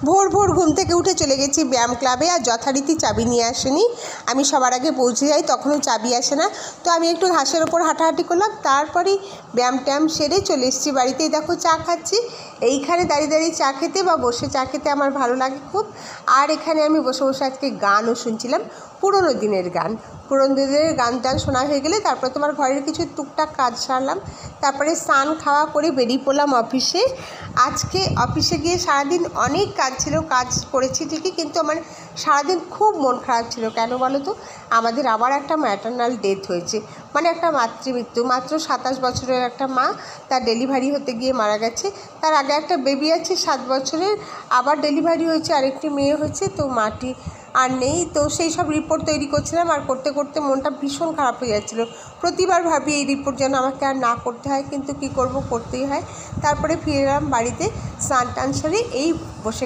ভোর ভোর ঘুম থেকে উঠে চলে গেছি ব্যায়াম ক্লাবে, আর যথারীতি চাবি নিয়ে আসেনি। আমি সবার আগে পৌঁছে যাই, তখনও চাবি আসে না। তো আমি একটু ঘাসের ওপর হাঁটাহাঁটি করলাম, তারপরেই ব্যায়াম ট্যায়াম সেরে চলে এসেছি বাড়িতেই। দেখো চা খাচ্ছি। এইখানে দাঁড়িয়ে দাঁড়িয়ে চা খেতে বা বসে চা খেতে আমার ভালো লাগে খুব। আর এখানে আমি বসে বসে আজকে গানও শুনছিলাম, পুরোনো দিনের গান। পুরোনো দিনের গান টান শোনা হয়ে গেলে তারপর তোমার ঘরের কিছু টুকটাক কাজ সারলাম, তারপরে স্নান খাওয়া করে বেরিয়ে পড়লাম অফিসে। আজকে অফিসে গিয়ে সারাদিন অনেক কাজ ছিল, কাজ করেছি ঠিকই, কিন্তু আমার সারাদিন খুব মন খারাপ ছিল। কেন বলো তো? আমাদের আবার একটা ম্যাটারনাল ডেথ হয়েছে, মানে একটা মাতৃমৃত্যু। মাত্র 27 বছরের একটা মা, তার ডেলিভারি হতে গিয়ে মারা গেছে। তার আগে একটা বেবি আছে 7 বছরের, আবার ডেলিভারি হয়েছে, আরেকটি মেয়ে হয়েছে। তো মাটি আর নেই। তো সেই সব রিপোর্ট তৈরি করছিলাম, আর করতে করতে মনটা ভীষণ খারাপ হয়ে যাচ্ছিলো। প্রতিবার ভাবি এই রিপোর্ট যেন আমাকে আর না করতে হয়, কিন্তু কি করব, করতেই হয়। তারপরে ফিরে এলাম বাড়িতে, স্নান টান সেরে এই বসে